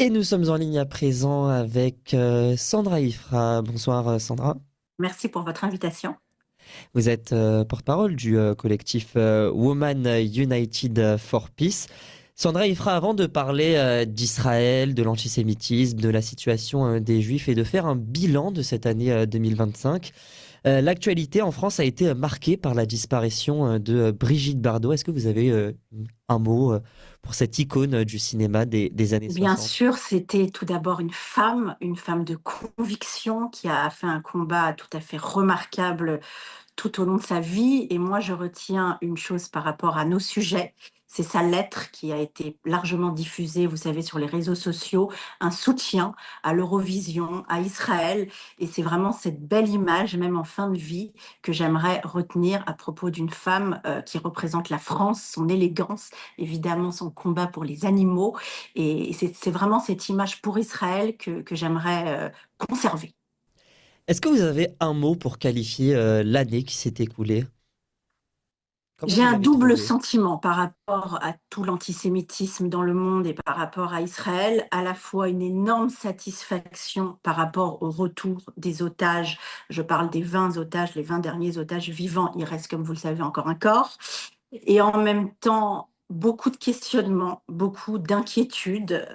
Et nous sommes en ligne à présent avec Sandra Ifra. Bonsoir Sandra. Merci pour votre invitation. Vous êtes porte-parole du collectif Women United for Peace. Sandra Ifra, avant de parler d'Israël, de l'antisémitisme, de la situation des Juifs et de faire un bilan de cette année 2025, l'actualité en France a été marquée par la disparition de Brigitte Bardot. Est-ce que vous avez un mot pour cette icône du cinéma des années Bien 60? sûr, c'était tout d'abord une femme de conviction qui a fait un combat tout à fait remarquable tout au long de sa vie. Et moi, je retiens une chose par rapport à nos sujets. C'est sa lettre qui a été largement diffusée, vous savez, sur les réseaux sociaux, un soutien à l'Eurovision, à Israël. Et c'est vraiment cette belle image, même en fin de vie, que j'aimerais retenir à propos d'une femme qui représente la France, son élégance, évidemment son combat pour les animaux. Et c'est vraiment cette image pour Israël que j'aimerais conserver. Est-ce que vous avez un mot pour qualifier l'année qui s'est écoulée? Comment J'ai vous un l'avez double trouvée? sentiment par rapport à tout l'antisémitisme dans le monde et par rapport à Israël, à la fois une énorme satisfaction par rapport au retour des otages. Je parle des 20 otages, les 20 derniers otages vivants. Il reste, comme vous le savez, encore un corps. Et en même temps, beaucoup de questionnements, beaucoup d'inquiétudes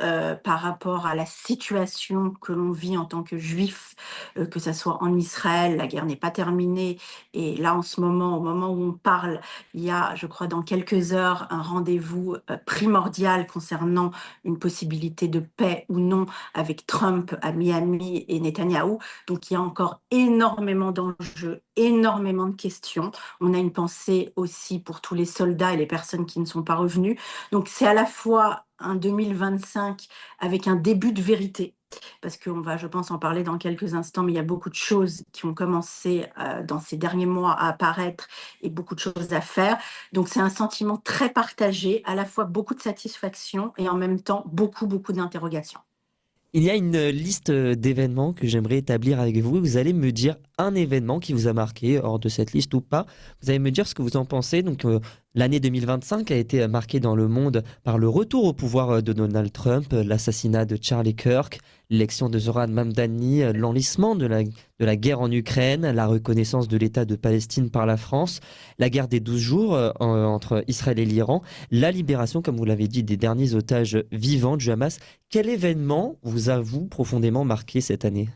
par rapport à la situation que l'on vit en tant que juif, que ce soit en Israël, la guerre n'est pas terminée. Et là, en ce moment, au moment où on parle, il y a, je crois, dans quelques heures, un rendez-vous primordial concernant une possibilité de paix ou non avec Trump à Miami et Netanyahou. Donc, il y a encore énormément d'enjeux, énormément de questions. On a une pensée aussi pour tous les soldats et les personnes qui ne sont pas revenues. Donc c'est à la fois un 2025 avec un début de vérité, parce qu'on va, je pense, en parler dans quelques instants, mais il y a beaucoup de choses qui ont commencé dans ces derniers mois à apparaître et beaucoup de choses à faire. Donc c'est un sentiment très partagé, à la fois beaucoup de satisfaction et en même temps beaucoup, beaucoup d'interrogations. Il y a une liste d'événements que j'aimerais établir avec vous. Vous allez me dire un événement qui vous a marqué, hors de cette liste ou pas. Vous allez me dire ce que vous en pensez. Donc, l'année 2025 a été marquée dans le monde par le retour au pouvoir de Donald Trump, l'assassinat de Charlie Kirk, l'élection de Zoran Mamdani, l'enlisement de la guerre en Ukraine, la reconnaissance de l'État de Palestine par la France, la guerre des 12 jours entre Israël et l'Iran, la libération, comme vous l'avez dit, des derniers otages vivants du Hamas. Quel événement vous a, vous, profondément marqué cette année?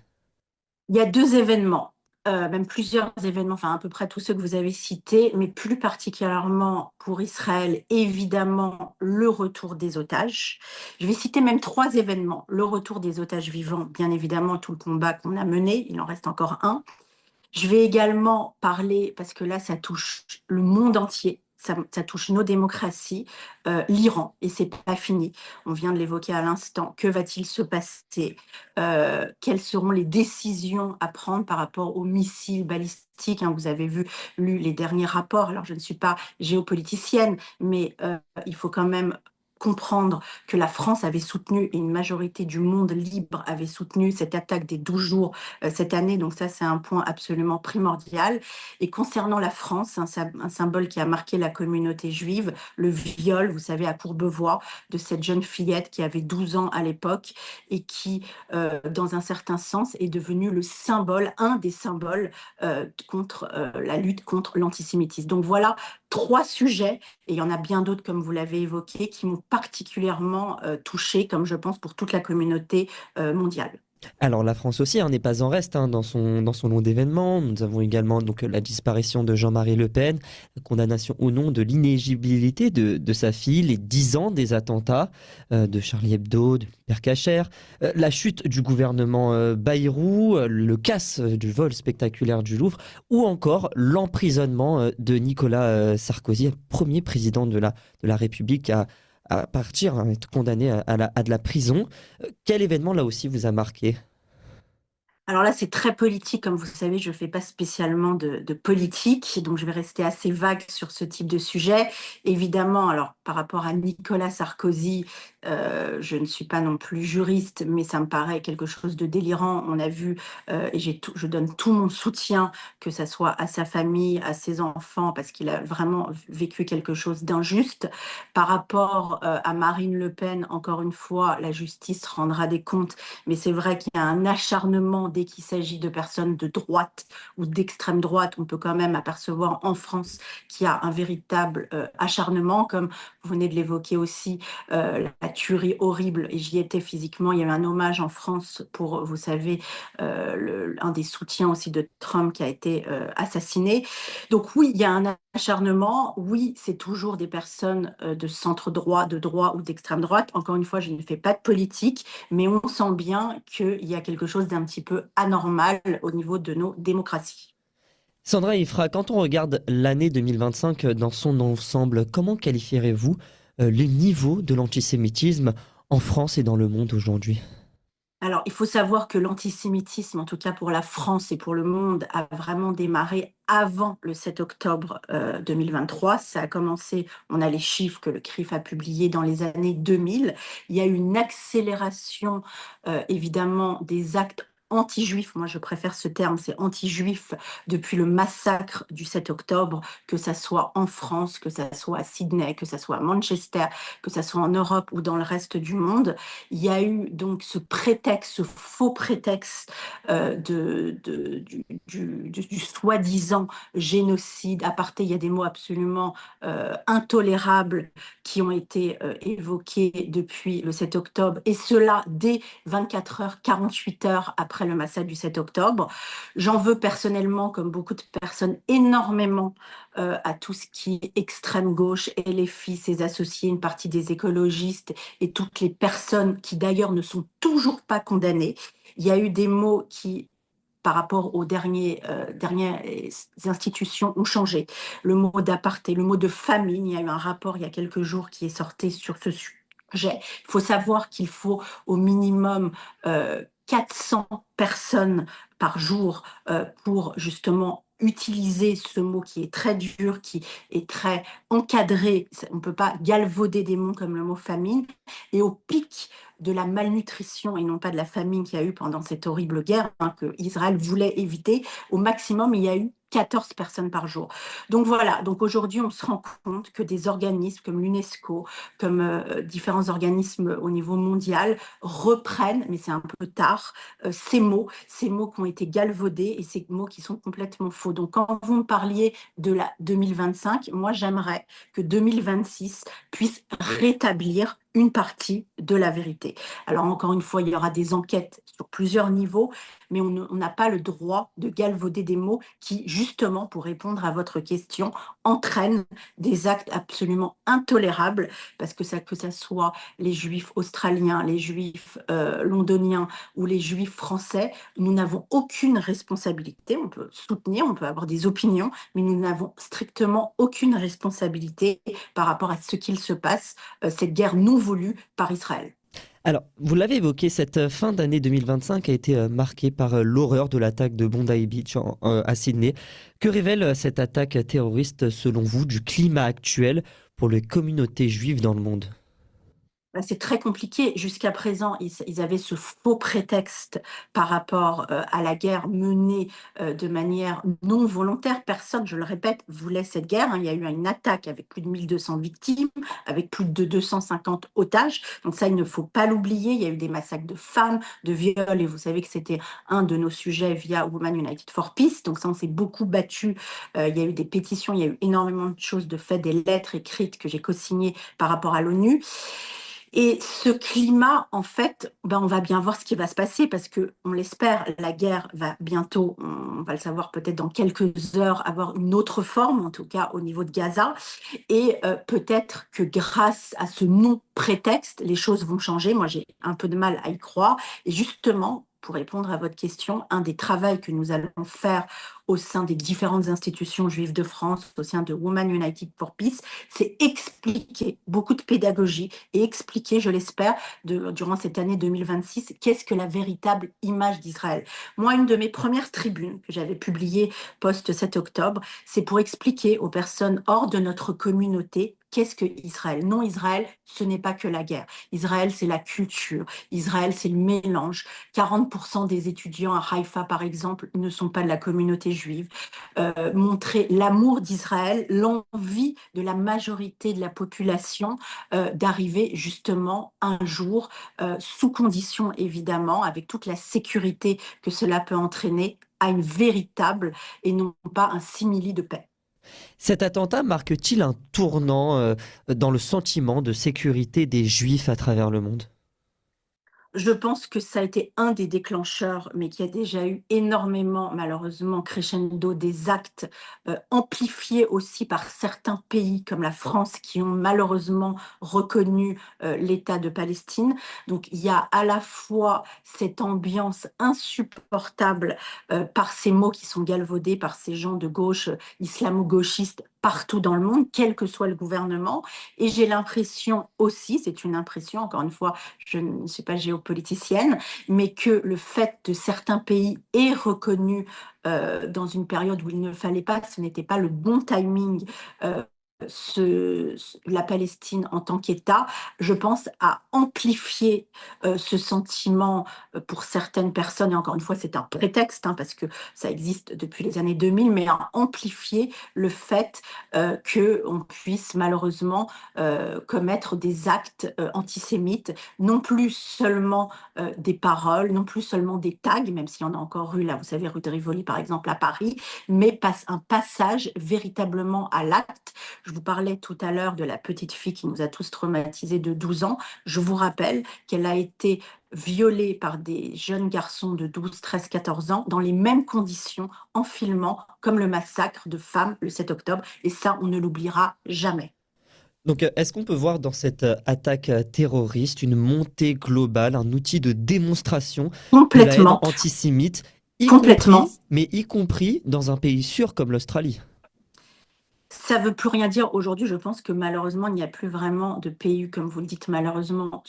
Il y a deux événements, même plusieurs événements, enfin à peu près tous ceux que vous avez cités, mais plus particulièrement pour Israël, évidemment, le retour des otages. Je vais citer même trois événements. Le retour des otages vivants, bien évidemment, tout le combat qu'on a mené, il en reste encore un. Je vais également parler, parce que là, ça touche le monde entier, ça touche nos démocraties, l'Iran, et c'est pas fini. On vient de l'évoquer à l'instant. Que va-t-il se passer? Quelles seront les décisions à prendre par rapport aux missiles balistiques, hein? Vous avez lu les derniers rapports. Alors, je ne suis pas géopoliticienne, mais il faut quand même comprendre que la France avait soutenu et une majorité du monde libre avait soutenu cette attaque des 12 jours cette année. Donc ça, c'est un point absolument primordial. Et concernant la France, un symbole qui a marqué la communauté juive, le viol, vous savez, à Courbevoie, de cette jeune fillette qui avait 12 ans à l'époque et qui, dans un certain sens, est devenu le symbole, un des symboles contre la lutte contre l'antisémitisme. Donc voilà trois sujets, et il y en a bien d'autres, comme vous l'avez évoqué, qui m'ont particulièrement touchée, comme je pense pour toute la communauté mondiale. Alors la France aussi n'est pas en reste dans son lot d'événements. Nous avons également donc la disparition de Jean-Marie Le Pen, la condamnation ou non de l'inéligibilité de sa fille, les 10 ans des attentats de Charlie Hebdo, de l'Hyper Cacher, la chute du gouvernement Bayrou, le casse du vol spectaculaire du Louvre, ou encore l'emprisonnement de Nicolas Sarkozy, premier président de la République à partir, à être condamné à de la prison. Quel événement là aussi vous a marqué? Alors là, c'est très politique. Comme vous savez, je ne fais pas spécialement de politique, donc je vais rester assez vague sur ce type de sujet. Évidemment, alors par rapport à Nicolas Sarkozy, je ne suis pas non plus juriste, mais ça me paraît quelque chose de délirant. On a vu, et je donne tout mon soutien, que ça soit à sa famille, à ses enfants, parce qu'il a vraiment vécu quelque chose d'injuste. Par rapport à Marine Le Pen, encore une fois, la justice rendra des comptes, mais c'est vrai qu'il y a un acharnement dès qu'il s'agit de personnes de droite ou d'extrême droite. On peut quand même apercevoir en France qu'il y a un véritable acharnement, comme vous venez de l'évoquer aussi, la tuerie horrible, et j'y étais physiquement. Il y a eu un hommage en France pour, vous savez, un des soutiens aussi de Trump qui a été assassiné. Donc oui, il y a un acharnement. Oui, c'est toujours des personnes de centre droit, de droit ou d'extrême droite. Encore une fois, je ne fais pas de politique, mais on sent bien qu'il y a quelque chose d'un petit peu anormal au niveau de nos démocraties. Sandra Ifra, quand on regarde l'année 2025 dans son ensemble, comment qualifierez-vous le niveau de l'antisémitisme en France et dans le monde aujourd'hui? Alors, il faut savoir que l'antisémitisme, en tout cas pour la France et pour le monde, a vraiment démarré avant le 7 octobre 2023. Ça a commencé, on a les chiffres que le CRIF a publiés dans les années 2000. Il y a eu une accélération, évidemment, des actes anti-juifs. Moi, je préfère ce terme, c'est anti-juif, depuis le massacre du 7 octobre, que ça soit en France, que ça soit à Sydney, que ça soit à Manchester, que ça soit en Europe ou dans le reste du monde. Il y a eu donc ce prétexte, ce faux prétexte du soi-disant génocide, apartheid. Il y a des mots absolument intolérables qui ont été évoqués depuis le 7 octobre, et cela dès 24 heures, 48 heures après le massacre du 7 octobre. J'en veux personnellement, comme beaucoup de personnes, énormément à tout ce qui est extrême gauche, et les filles, ses associés, une partie des écologistes et toutes les personnes qui d'ailleurs ne sont toujours pas condamnées. Il y a eu des mots qui, par rapport aux dernières institutions, ont changé. Le mot d'apartheid, le mot de famine. Il y a eu un rapport il y a quelques jours qui est sorti sur ce sujet. Il faut savoir qu'il faut au minimum 400 personnes par jour pour justement utiliser ce mot qui est très dur, qui est très encadré. On ne peut pas galvauder des mots comme le mot famine. Et au pic de la malnutrition et non pas de la famine qu'il y a eu pendant cette horrible guerre, que Israël voulait éviter, au maximum, il y a eu 14 personnes par jour. Donc voilà, donc aujourd'hui, on se rend compte que des organismes comme l'UNESCO, comme différents organismes au niveau mondial, reprennent, mais c'est un peu tard, ces mots qui ont été galvaudés et ces mots qui sont complètement faux. Donc quand vous me parliez de la 2025, moi j'aimerais que 2026 puisse rétablir une partie de la vérité. Alors encore une fois, il y aura des enquêtes sur plusieurs niveaux, mais on n'a pas le droit de galvauder des mots qui, justement, pour répondre à votre question, entraînent des actes absolument intolérables, parce que ça soit les juifs australiens, les juifs londoniens ou les juifs français, nous n'avons aucune responsabilité. On peut soutenir, on peut avoir des opinions, mais nous n'avons strictement aucune responsabilité par rapport à ce qu'il se passe, cette guerre non voulue par Israël. Alors, vous l'avez évoqué, cette fin d'année 2025 a été marquée par l'horreur de l'attaque de Bondi Beach à Sydney. Que révèle cette attaque terroriste selon vous du climat actuel pour les communautés juives dans le monde? Bah, c'est très compliqué. Jusqu'à présent, ils avaient ce faux prétexte par rapport à la guerre menée de manière non volontaire. Personne, je le répète, voulait cette guerre, hein. Il y a eu une attaque avec plus de 1200 victimes, avec plus de 250 otages. Donc ça, il ne faut pas l'oublier. Il y a eu des massacres de femmes, de viols, et vous savez que c'était un de nos sujets via Women United for Peace. Donc ça, on s'est beaucoup battu. Il y a eu des pétitions, il y a eu énormément de choses de fait, des lettres écrites que j'ai co-signées par rapport à l'ONU. Et ce climat, en fait, ben, on va bien voir ce qui va se passer, parce que, on l'espère, la guerre va bientôt, on va le savoir peut-être dans quelques heures, avoir une autre forme, en tout cas au niveau de Gaza. Et peut-être que grâce à ce non-prétexte, les choses vont changer. Moi, j'ai un peu de mal à y croire. Et justement, pour répondre à votre question, un des travaux que nous allons faire au sein des différentes institutions juives de France, au sein de Women United for Peace, c'est expliquer, beaucoup de pédagogie, et expliquer, je l'espère, durant cette année 2026, qu'est-ce que la véritable image d'Israël. Moi, une de mes premières tribunes que j'avais publiées post-7 octobre, c'est pour expliquer aux personnes hors de notre communauté qu'est-ce que Israël. Non, Israël, ce n'est pas que la guerre. Israël, c'est la culture. Israël, c'est le mélange. 40% des étudiants à Haïfa, par exemple, ne sont pas de la communauté juive. Montrer l'amour d'Israël, l'envie de la majorité de la population d'arriver justement un jour, sous condition évidemment, avec toute la sécurité que cela peut entraîner, à une véritable et non pas un simili de paix. Cet attentat marque-t-il un tournant dans le sentiment de sécurité des Juifs à travers le monde? Je pense que ça a été un des déclencheurs, mais qu'il y a déjà eu énormément, malheureusement, crescendo, des actes amplifiés aussi par certains pays comme la France qui ont malheureusement reconnu l'État de Palestine. Donc il y a à la fois cette ambiance insupportable par ces mots qui sont galvaudés par ces gens de gauche, islamo-gauchistes partout dans le monde, quel que soit le gouvernement. Et j'ai l'impression aussi, c'est une impression, encore une fois, je ne suis pas géopoliticienne, mais que le fait de certains pays aient reconnu dans une période où il ne fallait pas, ce n'était pas le bon timing, euh, la Palestine en tant qu'État, je pense, a amplifié ce sentiment pour certaines personnes, et encore une fois, c'est un prétexte, hein, parce que ça existe depuis les années 2000, mais a amplifié le fait qu'on puisse malheureusement commettre des actes antisémites, non plus seulement des paroles, non plus seulement des tags, même s'il y en a encore eu, là, vous savez, rue de Rivoli, par exemple, à Paris, mais un passage véritablement à l'acte. Je vous parlais tout à l'heure de la petite fille qui nous a tous traumatisés de 12 ans. Je vous rappelle qu'elle a été violée par des jeunes garçons de 12, 13, 14 ans dans les mêmes conditions en filmant comme le massacre de femmes le 7 octobre. Et ça, on ne l'oubliera jamais. Donc, est-ce qu'on peut voir dans cette attaque terroriste une montée globale, un outil de démonstration de la haine Complètement, antisémite, complètement. y compris dans un pays sûr comme l'Australie? Ça ne veut plus rien dire aujourd'hui. Je pense que malheureusement, il n'y a plus vraiment de pays, comme vous le dites, malheureusement,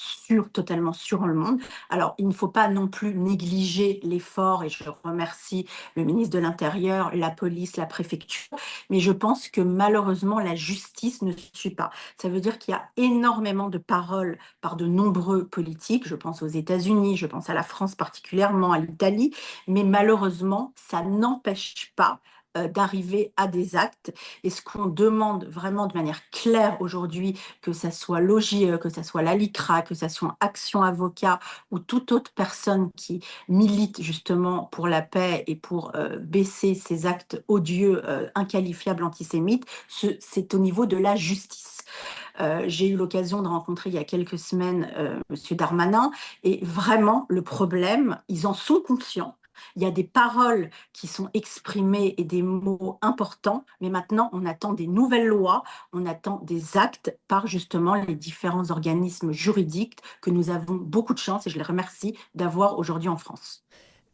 totalement sûr dans le monde. Alors, il ne faut pas non plus négliger l'effort, et je remercie le ministre de l'Intérieur, la police, la préfecture, mais je pense que malheureusement, la justice ne suit pas. Ça veut dire qu'il y a énormément de paroles par de nombreux politiques. Je pense aux États-Unis, je pense à la France particulièrement, à l'Italie, mais malheureusement, ça n'empêche pas d'arriver à des actes. Et ce qu'on demande vraiment de manière claire aujourd'hui, que ça soit l'OJE, que ça soit la LICRA, que ça soit Action Avocat ou toute autre personne qui milite justement pour la paix et pour baisser ces actes odieux, inqualifiables, antisémites, c'est au niveau de la justice. J'ai eu l'occasion de rencontrer il y a quelques semaines Monsieur Darmanin, et vraiment le problème, ils en sont conscients. Il y a des paroles qui sont exprimées et des mots importants, mais maintenant on attend des nouvelles lois, on attend des actes par justement les différents organismes juridiques que nous avons beaucoup de chance, et je les remercie, d'avoir aujourd'hui en France.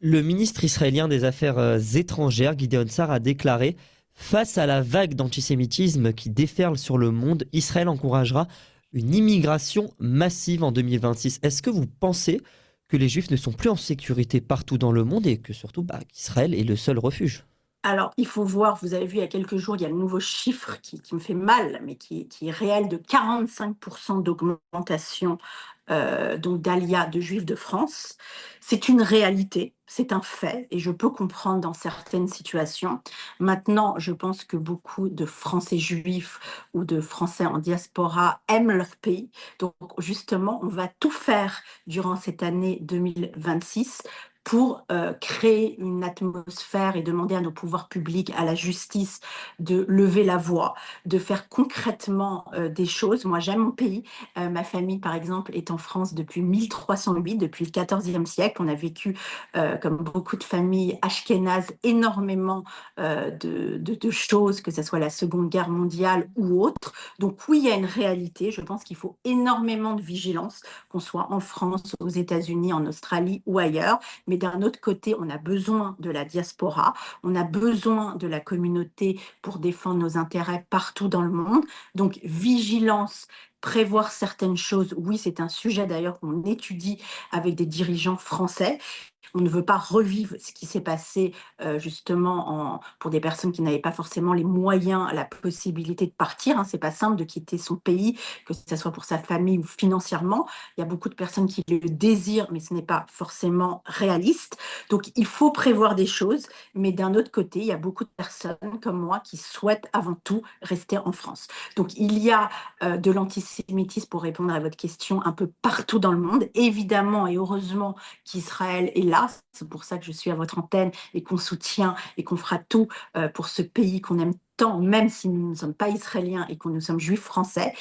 Le ministre israélien des Affaires étrangères, Gideon Sa'ar, a déclaré: face à la vague d'antisémitisme qui déferle sur le monde, Israël encouragera une immigration massive en 2026. Est-ce que vous pensez que les Juifs ne sont plus en sécurité partout dans le monde et que surtout qu'Israël est le seul refuge? Alors, il faut voir, vous avez vu il y a quelques jours, il y a le nouveau chiffre qui me fait mal, mais qui est réel, de 45% d'augmentation donc d'Alia de Juifs de France. C'est une réalité, c'est un fait, et je peux comprendre dans certaines situations. Maintenant, je pense que beaucoup de Français juifs ou de Français en diaspora aiment leur pays. Donc, justement, on va tout faire durant cette année 2026 pour créer une atmosphère et demander à nos pouvoirs publics, à la justice, de lever la voix, de faire concrètement des choses. Moi, j'aime mon pays. Ma famille, par exemple, est en France depuis 1308, depuis le XIVe siècle. On a vécu, comme beaucoup de familles ashkénazes, énormément de choses, que ce soit la Seconde Guerre mondiale ou autre. Donc oui, il y a une réalité. Je pense qu'il faut énormément de vigilance, qu'on soit en France, aux États-Unis, en Australie ou ailleurs. Mais mais d'un autre côté, on a besoin de la diaspora, on a besoin de la communauté pour défendre nos intérêts partout dans le monde. Donc, vigilance, prévoir certaines choses, oui, c'est un sujet d'ailleurs qu'on étudie avec des dirigeants français. On ne veut pas revivre ce qui s'est passé justement pour des personnes qui n'avaient pas forcément les moyens, la possibilité de partir. Hein. C'est pas simple de quitter son pays, que ce soit pour sa famille ou financièrement. Il y a beaucoup de personnes qui le désirent, mais ce n'est pas forcément réaliste. Donc il faut prévoir des choses, mais d'un autre côté, il y a beaucoup de personnes comme moi qui souhaitent avant tout rester en France. Donc il y a de l'antisémitisme, pour répondre à votre question, un peu partout dans le monde. Évidemment et heureusement qu'Israël est là. C'est pour ça que je suis à votre antenne et qu'on soutient et qu'on fera tout pour ce pays qu'on aime tant, même si nous ne sommes pas israéliens et que nous sommes juifs français.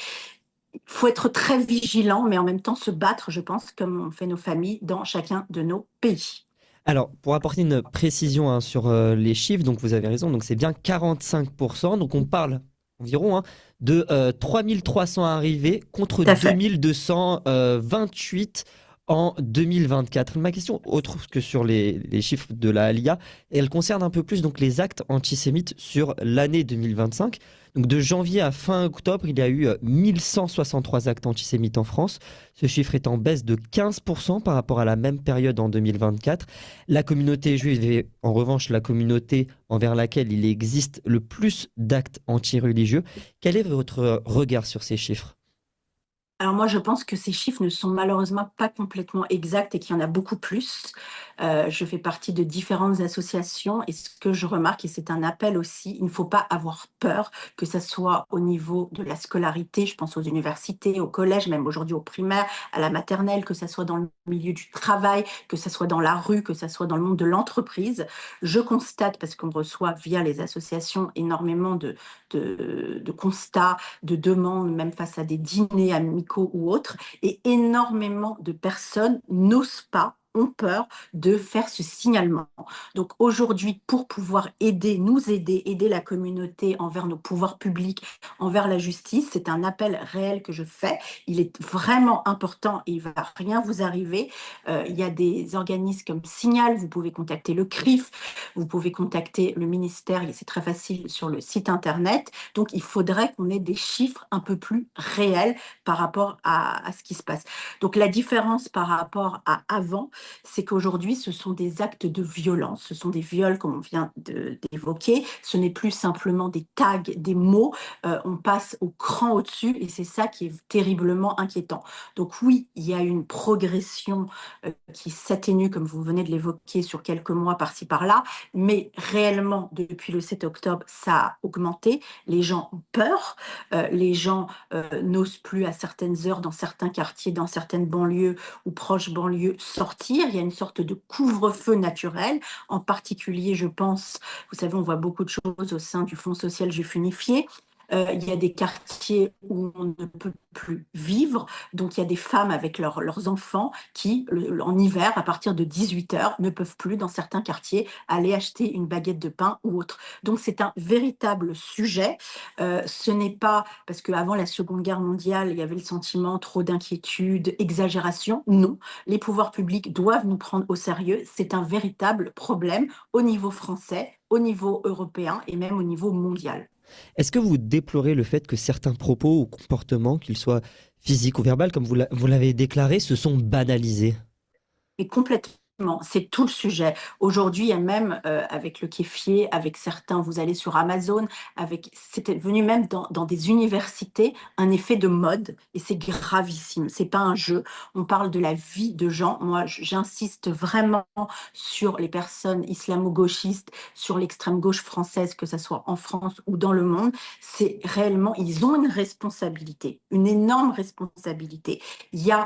Il faut être très vigilant, mais en même temps se battre, je pense, comme on fait nos familles dans chacun de nos pays. Alors, pour apporter une précision hein, sur les chiffres, donc vous avez raison, donc c'est bien 45%, donc on parle environ hein, de 3300 arrivés contre Tout à fait. 2228 en 2024. Ma question, autre que sur les chiffres de la ALIA, elle concerne un peu plus donc les actes antisémites sur l'année 2025. Donc de janvier à fin octobre, il y a eu 1163 actes antisémites en France. Ce chiffre est en baisse de 15% par rapport à la même période en 2024. La communauté juive est en revanche la communauté envers laquelle il existe le plus d'actes antireligieux. Quel est votre regard sur ces chiffres? Alors moi, je pense que ces chiffres ne sont malheureusement pas complètement exacts et qu'il y en a beaucoup plus. Je fais partie de différentes associations et ce que je remarque, et c'est un appel aussi, il ne faut pas avoir peur, que ce soit au niveau de la scolarité, je pense aux universités, au collège, même aujourd'hui au primaire, à la maternelle, que ce soit dans le milieu du travail, que ce soit dans la rue, que ce soit dans le monde de l'entreprise. Je constate, parce qu'on reçoit via les associations énormément de constats, de demandes, même face à des dîners amicaux ou autres, et énormément de personnes n'osent pas, ont peur de faire ce signalement. Donc aujourd'hui, pour pouvoir aider, nous aider, aider la communauté envers nos pouvoirs publics, envers la justice, c'est un appel réel que je fais. Il est vraiment important et il va rien vous arriver. Il y a des organismes comme Signal, vous pouvez contacter le CRIF, vous pouvez contacter le ministère, et c'est très facile sur le site internet. Donc, il faudrait qu'on ait des chiffres un peu plus réels par rapport à ce qui se passe. Donc, la différence par rapport à avant, c'est qu'aujourd'hui, ce sont des actes de violence. Ce sont des viols, comme on vient d'évoquer. Ce n'est plus simplement des tags, des mots. On passe au cran au-dessus et c'est ça qui est terriblement inquiétant. Donc, oui, il y a une progression qui s'atténue, comme vous venez de l'évoquer, sur quelques mois par-ci par-là, mais réellement, depuis le 7 octobre, ça a augmenté. Les gens ont peur, les gens n'osent plus à certaines heures, dans certains quartiers, dans certaines banlieues ou proches banlieues, sortir. Il y a une sorte de couvre-feu naturel, en particulier, je pense, vous savez, on voit beaucoup de choses au sein du Fonds social juif unifié. Il y a des quartiers où on ne peut plus vivre, donc il y a des femmes avec leurs enfants qui, en hiver, à partir de 18 heures, ne peuvent plus, dans certains quartiers, aller acheter une baguette de pain ou autre. Donc c'est un véritable sujet. Ce n'est pas parce qu'avant la Seconde Guerre mondiale, il y avait le sentiment trop d'inquiétude, exagération. Non, les pouvoirs publics doivent nous prendre au sérieux. C'est un véritable problème au niveau français, au niveau européen et même au niveau mondial. Est-ce que vous déplorez le fait que certains propos ou comportements, qu'ils soient physiques ou verbaux, comme vous l'avez déclaré, se sont banalisés? Et complètement, c'est tout le sujet. Aujourd'hui, il y a même avec le kéfier, avec certains, vous allez sur Amazon, c'était venu même dans des universités, un effet de mode, et c'est gravissime. C'est pas un jeu. On parle de la vie de gens. Moi, j'insiste vraiment sur les personnes islamo-gauchistes, sur l'extrême gauche française, que ce soit en France ou dans le monde. C'est réellement, ils ont une responsabilité, une énorme responsabilité. Il y a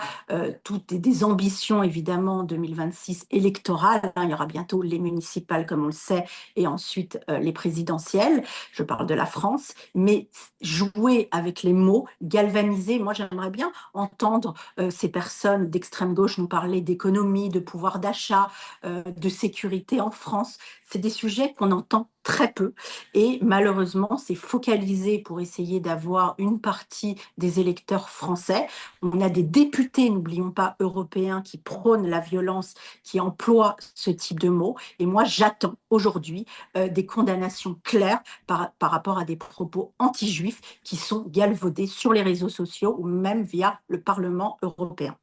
toutes des ambitions, évidemment, 2026 électorales. Hein. Il y aura bientôt les municipales, comme on le sait, et ensuite les présidentielles. Je parle de la France. Mais jouer avec les mots, galvaniser, moi, j'aimerais bien entendre ces personnes d'extrême gauche nous parler d'économie, de pouvoir d'achat, de sécurité en France. C'est des sujets qu'on entend très peu et malheureusement, c'est focalisé pour essayer d'avoir une partie des électeurs français. On a des députés, n'oublions pas, européens qui prônent la violence, qui emploient ce type de mots et moi j'attends aujourd'hui, des condamnations claires par rapport à des propos anti-juifs qui sont galvaudés sur les réseaux sociaux ou même via le Parlement européen.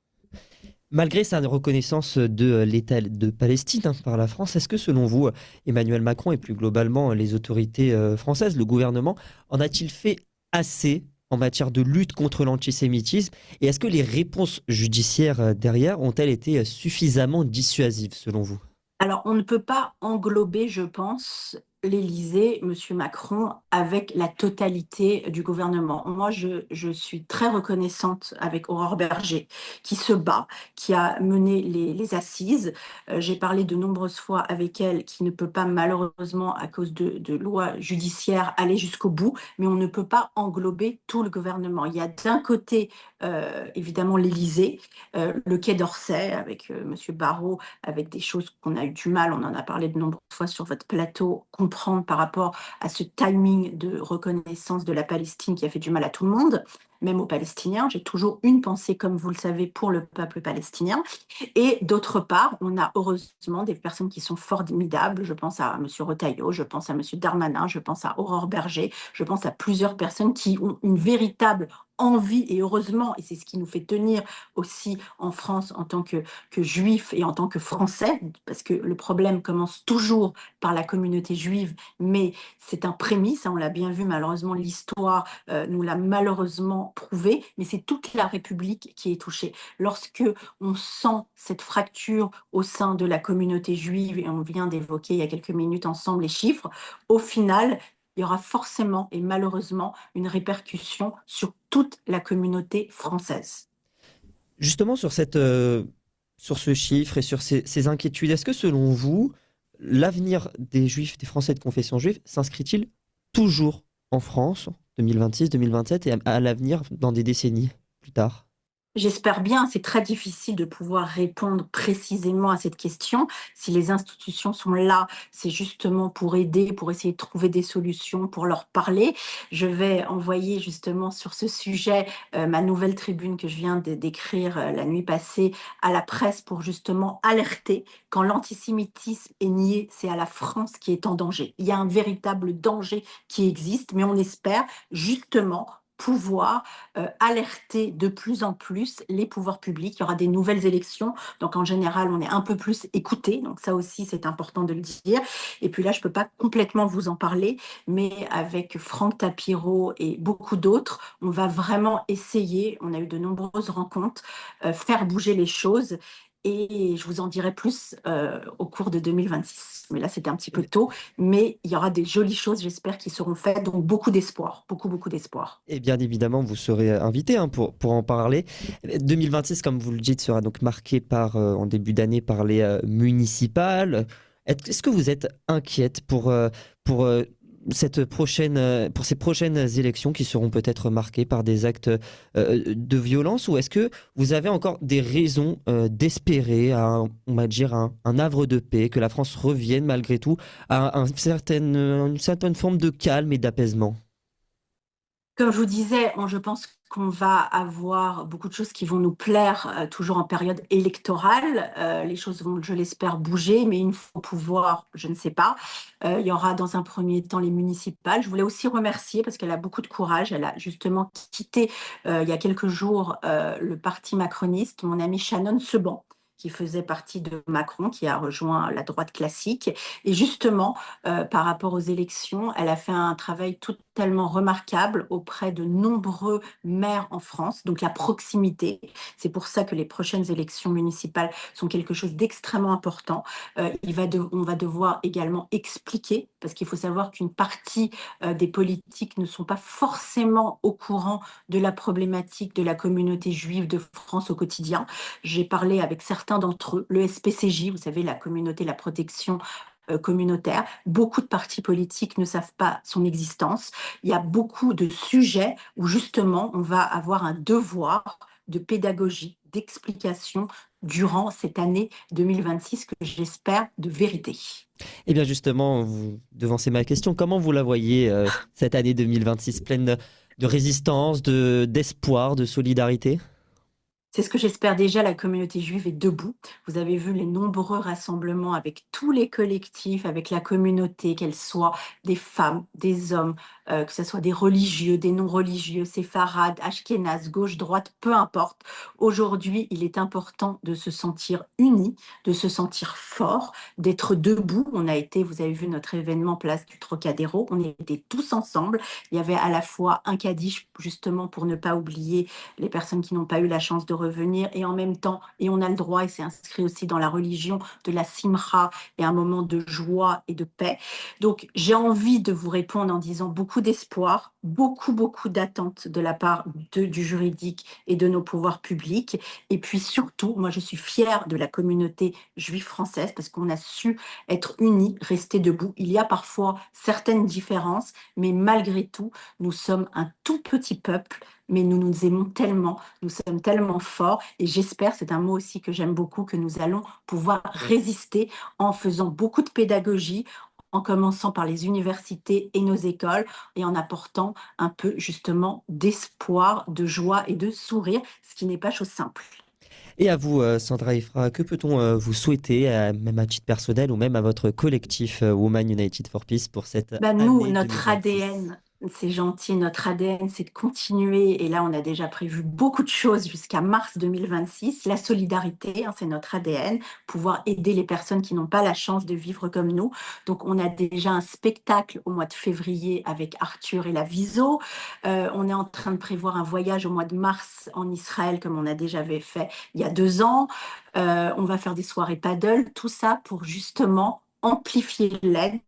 Malgré sa reconnaissance de l'État de Palestine par la France, est-ce que selon vous, Emmanuel Macron et plus globalement les autorités françaises, le gouvernement, en a-t-il fait assez en matière de lutte contre l'antisémitisme? Et est-ce que les réponses judiciaires derrière ont-elles été suffisamment dissuasives selon vous? Alors, on ne peut pas englober, je pense, l'Élysée, Monsieur Macron, avec la totalité du gouvernement. Moi, je suis très reconnaissante avec Aurore Berger, qui se bat, qui a mené les assises. J'ai parlé de nombreuses fois avec elle, qui ne peut pas malheureusement, à cause de lois judiciaires, aller jusqu'au bout, mais on ne peut pas englober tout le gouvernement. Il y a d'un côté, évidemment, l'Élysée, le Quai d'Orsay, avec Monsieur Barrot, avec des choses qu'on a eu du mal, on en a parlé de nombreuses fois sur votre plateau, comprendre par rapport à ce timing de reconnaissance de la Palestine qui a fait du mal à tout le monde, même aux Palestiniens. J'ai toujours une pensée, comme vous le savez, pour le peuple palestinien. Et d'autre part, on a heureusement des personnes qui sont formidables. Je pense à M. Retailleau, je pense à M. Darmanin, je pense à Aurore Berger, je pense à plusieurs personnes qui ont une véritable envie, et heureusement, et c'est ce qui nous fait tenir aussi en France en tant que juifs et en tant que Français, parce que le problème commence toujours par la communauté juive, mais c'est un prémisse, hein, on l'a bien vu, malheureusement, l'histoire nous l'a malheureusement prouvé, mais c'est toute la République qui est touchée. Lorsque on sent cette fracture au sein de la communauté juive, et on vient d'évoquer il y a quelques minutes ensemble les chiffres, au final, il y aura forcément et malheureusement une répercussion sur toute la communauté française. Justement sur ce chiffre et sur ces inquiétudes, est-ce que selon vous, l'avenir des Juifs, des Français de confession juive, s'inscrit-il toujours en France, 2026, 2027, et à l'avenir dans des décennies plus tard? J'espère bien, c'est très difficile de pouvoir répondre précisément à cette question. Si les institutions sont là, c'est justement pour aider, pour essayer de trouver des solutions, pour leur parler. Je vais envoyer justement sur ce sujet ma nouvelle tribune que je viens d'écrire la nuit passée à la presse pour justement alerter. Quand l'antisémitisme est nié, c'est à la France qui est en danger. Il y a un véritable danger qui existe, mais on espère justement pouvoir alerter de plus en plus les pouvoirs publics. Il y aura des nouvelles élections, donc en général, on est un peu plus écouté, donc ça aussi, c'est important de le dire. Et puis là, je ne peux pas complètement vous en parler, mais avec Franck Tapiro et beaucoup d'autres, on va vraiment essayer, on a eu de nombreuses rencontres, faire bouger les choses et je vous en dirai plus au cours de 2026. Mais là, c'était un petit peu tôt, mais il y aura des jolies choses, j'espère, qui seront faites, donc beaucoup d'espoir, beaucoup, beaucoup d'espoir. Et bien évidemment, vous serez invité pour en parler. 2026, comme vous le dites, sera donc marqué en début d'année par les municipales. Est-ce que vous êtes inquiète pour pour ces prochaines élections qui seront peut-être marquées par des actes de violence, ou est-ce que vous avez encore des raisons d'espérer, on va dire, un havre de paix, que la France revienne malgré tout à une certaine forme de calme et d'apaisement? Comme je vous disais, je pense qu'on va avoir beaucoup de choses qui vont nous plaire, toujours en période électorale. Les choses vont, je l'espère, bouger, mais une fois au pouvoir, je ne sais pas. Il y aura dans un premier temps les municipales. Je voulais aussi remercier parce qu'elle a beaucoup de courage. Elle a justement quitté, il y a quelques jours, le parti macroniste, mon amie Shannon Seban, qui faisait partie de Macron, qui a rejoint la droite classique. Et justement, par rapport aux élections, elle a fait un travail totalement remarquable auprès de nombreux maires en France, donc la proximité. C'est pour ça que les prochaines élections municipales sont quelque chose d'extrêmement important. On va devoir également expliquer, parce qu'il faut savoir qu'une partie des politiques ne sont pas forcément au courant de la problématique de la communauté juive de France au quotidien. J'ai parlé avec certains d'entre eux, le SPCJ, vous savez, la communauté, la protection communautaire. Beaucoup de partis politiques ne savent pas son existence. Il y a beaucoup de sujets où justement on va avoir un devoir de pédagogie, d'explication, durant cette année 2026 que j'espère de vérité. Eh bien justement, vous devancez ma question. Comment vous la voyez, cette année 2026, pleine de résistance, d'espoir, de solidarité? C'est ce que j'espère déjà, la communauté juive est debout. Vous avez vu les nombreux rassemblements avec tous les collectifs, avec la communauté, qu'elle soit des femmes, des hommes, que ce soit des religieux, des non-religieux, séfarades, ashkénazes, gauche, droite, peu importe. Aujourd'hui, il est important de se sentir unis, de se sentir fort, d'être debout. On a été, vous avez vu notre événement Place du Trocadéro, on était tous ensemble. Il y avait à la fois un kaddish, justement pour ne pas oublier les personnes qui n'ont pas eu la chance de revenir, et en même temps, et on a le droit, et c'est inscrit aussi dans la religion, de la simra, et un moment de joie et de paix. Donc j'ai envie de vous répondre en disant beaucoup d'espoir, beaucoup d'attentes de la part du juridique et de nos pouvoirs publics. Et puis surtout, moi je suis fière de la communauté juive française parce qu'on a su être unis, rester debout. Il y a parfois certaines différences, mais malgré tout, nous sommes un tout petit peuple, mais nous nous aimons tellement, nous sommes tellement forts, et j'espère, c'est un mot aussi que j'aime beaucoup, que nous allons pouvoir résister en faisant beaucoup de pédagogie, en commençant par les universités et nos écoles, et en apportant un peu justement d'espoir, de joie et de sourire, ce qui n'est pas chose simple. Et à vous, Sandra Ifra, que peut-on vous souhaiter, même à titre personnel ou même à votre collectif Women United for Peace pour cette Bah, nous, année notre 2026? ADN, c'est gentil, notre ADN, c'est de continuer. Et là, on a déjà prévu beaucoup de choses jusqu'à mars 2026. La solidarité, hein, c'est notre ADN, pouvoir aider les personnes qui n'ont pas la chance de vivre comme nous. Donc, on a déjà un spectacle au mois de février avec Arthur et la Viso. On est en train de prévoir un voyage au mois de mars en Israël, comme on a déjà fait il y a 2 ans. On va faire des soirées paddle, tout ça pour justement amplifier l'aide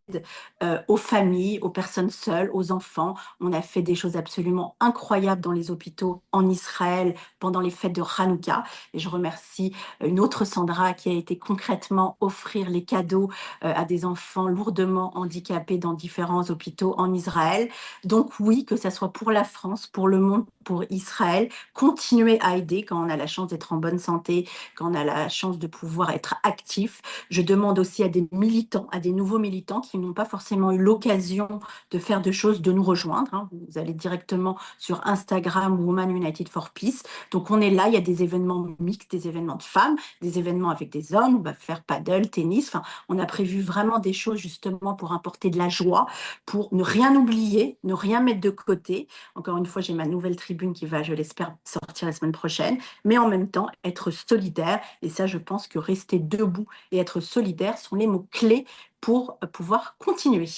aux familles, aux personnes seules, aux enfants. On a fait des choses absolument incroyables dans les hôpitaux en Israël pendant les fêtes de Hanouka. Et je remercie une autre Sandra qui a été concrètement offrir les cadeaux à des enfants lourdement handicapés dans différents hôpitaux en Israël. Donc oui, que ça soit pour la France, pour le monde, pour Israël, continuer à aider quand on a la chance d'être en bonne santé, quand on a la chance de pouvoir être actif. Je demande aussi à des militants, à des nouveaux militants qui n'ont pas forcément eu l'occasion de faire de choses, de nous rejoindre, hein. Vous allez directement sur Instagram, Women United for Peace. Donc on est là, il y a des événements mixtes, des événements de femmes, des événements avec des hommes, on va faire paddle, tennis. Enfin, on a prévu vraiment des choses justement pour apporter de la joie, pour ne rien oublier, ne rien mettre de côté. Encore une fois, j'ai ma nouvelle tribune qui va, je l'espère, sortir la semaine prochaine, mais en même temps, être solidaire. Et ça, je pense que rester debout et être solidaire sont les mots clés pour pouvoir continuer.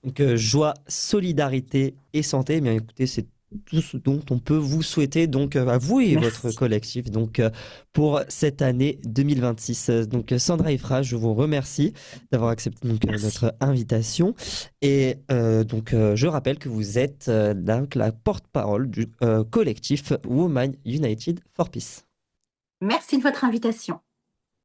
Donc, joie, solidarité et santé. Eh bien, écoutez, c'est tout ce dont on peut vous souhaiter, donc à vous et votre Merci. collectif, donc pour cette année 2026. Donc, Sandra Ifra, je vous remercie d'avoir accepté donc Merci. notre invitation. Et donc, je rappelle que vous êtes donc la porte-parole du collectif Women United for Peace. Merci de votre invitation.